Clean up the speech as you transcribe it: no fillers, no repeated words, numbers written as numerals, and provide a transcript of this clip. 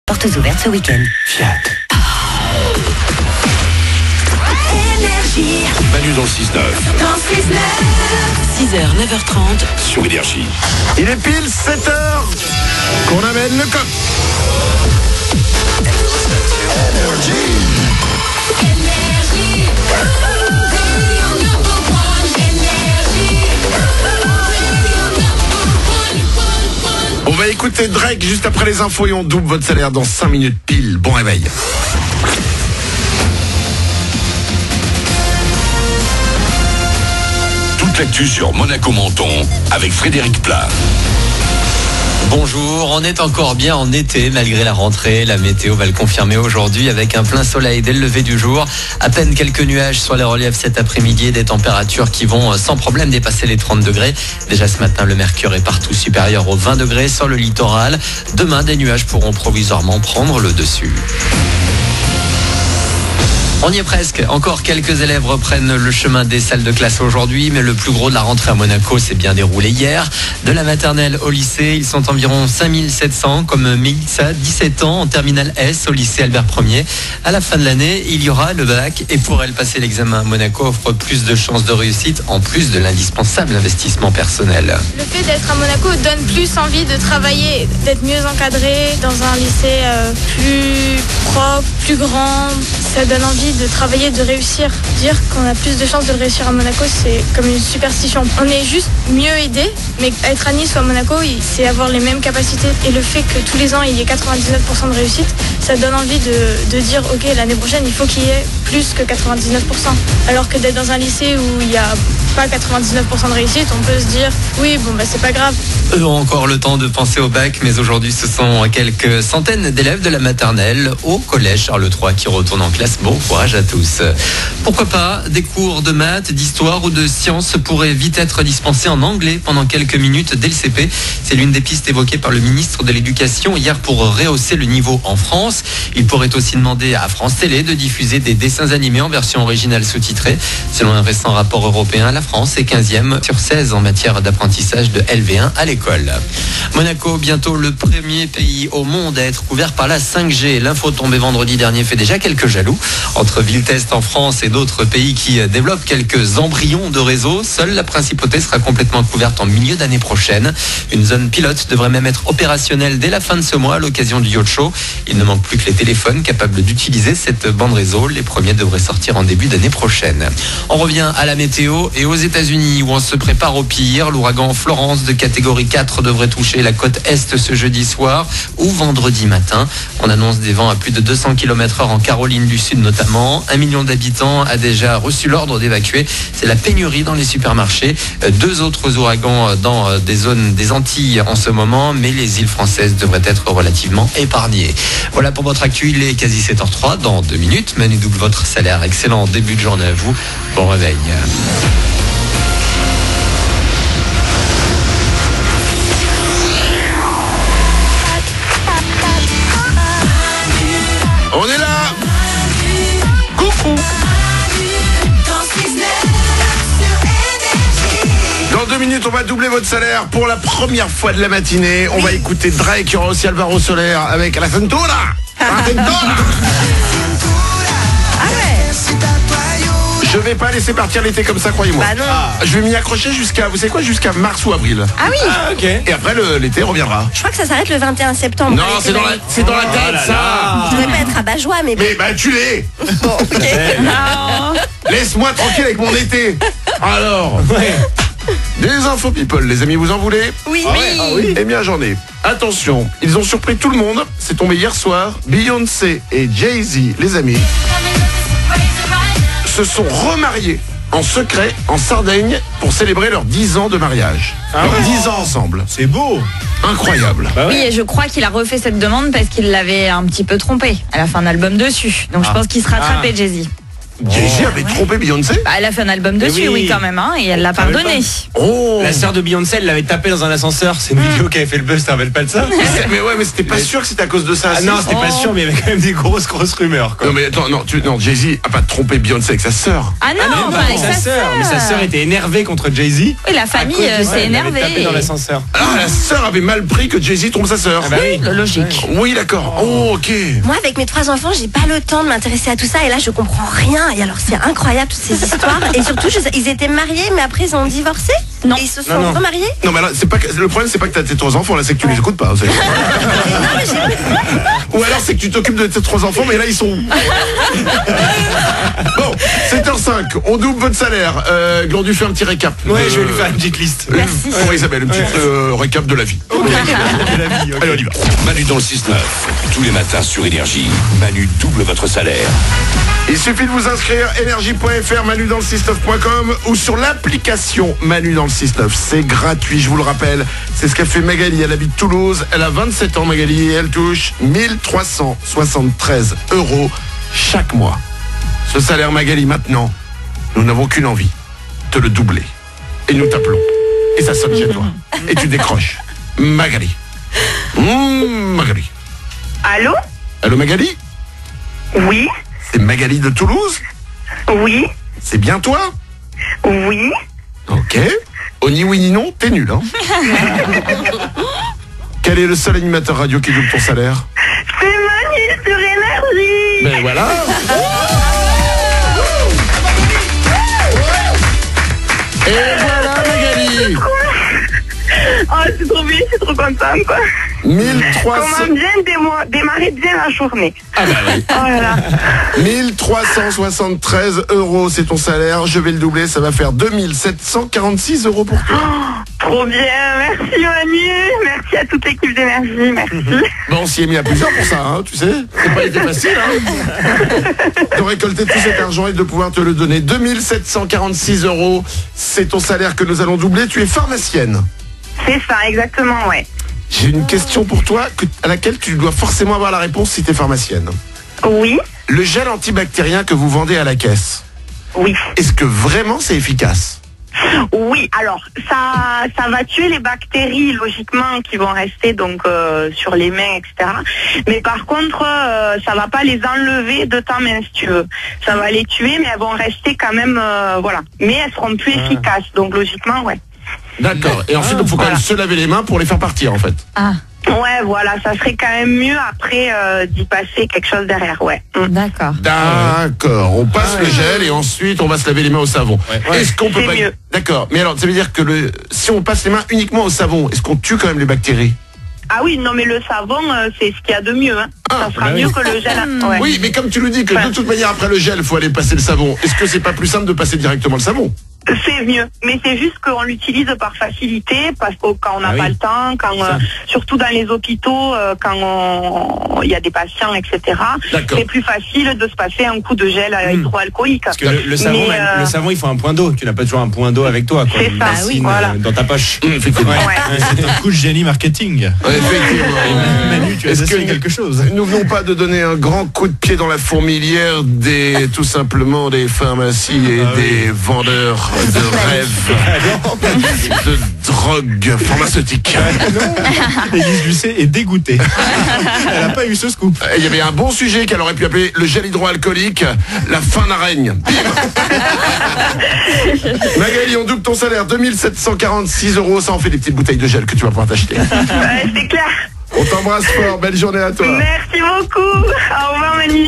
Portes ouvertes ce week-end. Fiat. Énergie. Manu dans le 6-9. Dans 6h, 9h30. Sur Énergie. Il est pile 7h qu'on amène le coq. On va écouter Drake juste après les infos et on double votre salaire dans 5 minutes pile. Bon réveil. Toute l'actu sur Monaco Menton avec Frédéric Plat. Bonjour, on est encore bien en été malgré la rentrée. La météo va le confirmer aujourd'hui avec un plein soleil dès le lever du jour. À peine quelques nuages sur les reliefs cet après-midi et des températures qui vont sans problème dépasser les 30 degrés. Déjà ce matin, le mercure est partout supérieur aux 20 degrés sur le littoral. Demain, des nuages pourront provisoirement prendre le dessus. On y est presque. Encore quelques élèves reprennent le chemin des salles de classe aujourd'hui, mais le plus gros de la rentrée à Monaco s'est bien déroulé hier. De la maternelle au lycée, ils sont environ 5700, comme Mélissa, 17 ans, en terminale S au lycée Albert Ier. À la fin de l'année, il y aura le bac, et pour elle, passer l'examen à Monaco offre plus de chances de réussite, en plus de l'indispensable investissement personnel. Le fait d'être à Monaco donne plus envie de travailler, d'être mieux encadré dans un lycée plus propre, plus grand. Ça donne envie de travailler, de réussir. Dire qu'on a plus de chances de réussir à Monaco, c'est comme une superstition. On est juste mieux aidé, mais être à Nice ou à Monaco, c'est avoir les mêmes capacités. Et le fait que tous les ans, il y ait 99% de réussite, ça donne envie de dire, ok, l'année prochaine, il faut qu'il y ait plus que 99%. Alors que d'être dans un lycée où il n'y a pas 99% de réussite, on peut se dire, oui, bon, c'est pas grave. Eux ont encore le temps de penser au bac, mais aujourd'hui, ce sont quelques centaines d'élèves de la maternelle au collège Charles III qui retournent en classe. Bon courage à tous. Pourquoi pas, des cours de maths, d'histoire ou de sciences pourraient vite être dispensés en anglais pendant quelques minutes dès le CP. C'est l'une des pistes évoquées par le ministre de l'Éducation hier pour rehausser le niveau en France. Il pourrait aussi demander à France Télé de diffuser des dessins animés en version originale sous-titrée. Selon un récent rapport européen, la France est 15e sur 16 en matière d'apprentissage de LV1 à l'école. Monaco, bientôt le premier pays au monde à être couvert par la 5G. L'info tombée vendredi dernier fait déjà quelques jaloux. Entre Villetest en France et d'autres pays qui développent quelques embryons de réseau, seule la principauté sera complètement couverte en milieu d'année prochaine. Une zone pilote devrait même être opérationnelle dès la fin de ce mois à l'occasion du Yacht Show. Il ne manque plus que les téléphones capables d'utiliser cette bande réseau. Les premiers devraient sortir en début d'année prochaine. On revient à la météo et aux États-Unis où on se prépare au pire. L'ouragan Florence de catégorie 4 devrait toucher la côte est ce jeudi soir ou vendredi matin. On annonce des vents à plus de 200 km/h en Caroline du Sud notamment. 1 million d'habitants a déjà reçu l'ordre d'évacuer. C'est la pénurie dans les supermarchés. 2 autres ouragans dans des zones des Antilles en ce moment, mais les îles françaises devraient être relativement épargnées. Voilà pour votre actu, il est quasi 7h03. Dans 2 minutes, Manu double votre salaire. Excellent début de journée à vous. Bon réveil. On est là. Coucou. Dans 2 minutes, on va doubler votre salaire pour la première fois de la matinée. On va écouter Drake, il y aura aussi Alvaro Soler avec la Centura. La Centura. Je vais pas laisser partir l'été comme ça, croyez-moi. Bah non. Je vais m'y accrocher jusqu'à, vous savez quoi, jusqu'à mars ou avril. Ah oui. Ok. Et après, l'été reviendra. Je crois que ça s'arrête le 21 septembre. Non, c'est dans la tête, ça. Je devrais pas être rabat-joie, mais bon. Mais bah, tu l'es. Bon, ok. Laisse-moi tranquille avec mon été. Alors, des infos people, les amis, vous en voulez? Oui. Eh bien, j'en ai. Attention, ils ont surpris tout le monde. C'est tombé hier soir. Beyoncé et Jay-Z, les amis, se sont remariés en secret en Sardaigne pour célébrer leurs 10 ans de mariage. Leurs 10 ans ensemble. C'est beau. Incroyable. Bah ouais. Oui, et je crois qu'il a refait cette demande parce qu'il l'avait un petit peu trompé. Elle a fait un album dessus. Donc je pense qu'il se rattrapait, Jay-Z. Jay-Z avait trompé Beyoncé? Bah, elle a fait un album dessus, oui, quand même, hein, et elle l'a pardonné. Oh. La sœur de Beyoncé, elle l'avait tapé dans un ascenseur. C'est une vidéo qui avait fait le buzz, tu te rappelles pas de ça? Mais ouais, mais c'était pas sûr que c'était à cause de ça. Ah non, c'était pas sûr, mais il y avait quand même des grosses rumeurs, quoi. Non, mais attends, non, Jay-Z a pas trompé Beyoncé avec sa sœur. Ah non, pas avec sa sœur. Mais sa sœur était énervée contre Jay-Z. Oui, la famille s'est énervée. Elle avait tapé dans l'ascenseur. Ah, la sœur avait mal pris que Jay-Z trompe sa sœur. Ah bah oui. Logique. Oui, d'accord. Oh, ok. Moi, avec mes 3 enfants, j'ai pas le temps de m'intéresser à tout ça. Et là, je comprends rien. Et alors, c'est incroyable, toutes ces histoires. Et surtout, ils étaient mariés, mais après, ils ont divorcé. Non. Et ils se sont remariés. Non, mais alors, le problème, c'est pas que t'as tes 3 enfants, là, c'est que tu les écoutes pas. Ou alors, c'est que tu t'occupes de tes 3 enfants, mais là, ils sont où? Bon, 7h05, on double votre salaire. Glandu fait un petit récap. Ouais, je vais lui faire une petite liste. Merci. Comment Isabelle, une petite récap de la vie. Allez, on y va. Manu dans le 6-9. Tous les matins sur Énergie. Manu double votre salaire. Il suffit de vous inscrire énergie.fr, Manu dans le 69.com ou sur l'application Manu dans le 69. C'est gratuit, je vous le rappelle. C'est ce qu'a fait Magali. Elle habite Toulouse. Elle a 27 ans, Magali, et elle touche 1373 € chaque mois. Ce salaire, Magali, maintenant, nous n'avons qu'une envie, te le doubler. Et nous t'appelons. Et ça sonne chez toi. Et tu décroches. Magali. Magali. Allô? Allô, Magali? Oui? C'est Magali de Toulouse? Oui? C'est bien toi? Oui? Ok. Au ni oui ni non, t'es nul, hein? Quel est le seul animateur radio qui double ton salaire? C'est Manu sur Énergie! Ben voilà. Et voilà, Magali. Oh, c'est trop bien, je suis trop contente, quoi. 1300... Comment bien démarrer bien la journée. Ah bah oui. Oh là là. 1373 €, c'est ton salaire. Je vais le doubler, ça va faire 2746 € pour toi. Oh, trop bien, merci Manu. Merci à toute l'équipe d'Énergie, merci. Bon, on s'y est mis à plusieurs pour ça, hein, tu sais. C'est pas été facile, hein. De récolter tout cet argent et de pouvoir te le donner. 2746 €, c'est ton salaire que nous allons doubler. Tu es pharmacienne. C'est ça, exactement, ouais. J'ai une question pour toi à laquelle tu dois forcément avoir la réponse si tu es pharmacienne. Oui? Le gel antibactérien que vous vendez à la caisse, Oui. est-ce que vraiment c'est efficace? Oui, alors ça va tuer les bactéries logiquement qui vont rester donc sur les mains, etc. Mais par contre, ça va pas les enlever de ta main si tu veux. Ça va les tuer, mais elles vont rester quand même, voilà. Mais elles seront plus efficaces, donc logiquement, ouais. D'accord. Et ensuite, il faut quand même se laver les mains pour les faire partir, en fait. Ah, Ouais, voilà, ça serait quand même mieux après d'y passer quelque chose derrière, ouais. d'accord. D'accord. On passe le gel et ensuite on va se laver les mains au savon. Est-ce qu'on peut C'est pas... mieux. D'accord. Mais alors, ça veut dire que si on passe les mains uniquement au savon, est-ce qu'on tue quand même les bactéries? Ah oui, non mais le savon, c'est ce qu'il y a de mieux, hein. Ça sera mieux que le gel. Ouais. Oui, mais comme tu nous dis que de toute manière après le gel, il faut aller passer le savon, est-ce que c'est pas plus simple de passer directement le savon? C'est mieux, mais c'est juste qu'on l'utilise par facilité, parce que quand on n'a pas le temps, quand surtout dans les hôpitaux, quand il y a des patients, etc. C'est plus facile de se passer un coup de gel hydroalcoolique. Parce que le savon, le savon, il faut un point d'eau. Tu n'as pas toujours un point d'eau avec toi, quoi. C'est ça, oui, voilà. Dans ta poche. Effectivement. C'est un coup de génie marketing. Effectivement. Manu, tu as essayé quelque chose. Nous venons pas de donner un grand coup de pied dans la fourmilière tout simplement des pharmacies et des vendeurs de rêves, de drogue pharmaceutique. Élise Lucet est dégoûtée. Elle n'a pas eu ce scoop. Il y avait un bon sujet qu'elle aurait pu appeler le gel hydroalcoolique, la fin d'un règne. Magali, on double ton salaire, 2746 €, ça en fait des petites bouteilles de gel que tu vas pouvoir t'acheter. C'est clair. On t'embrasse fort, belle journée à toi. Merci beaucoup. Au revoir Manu.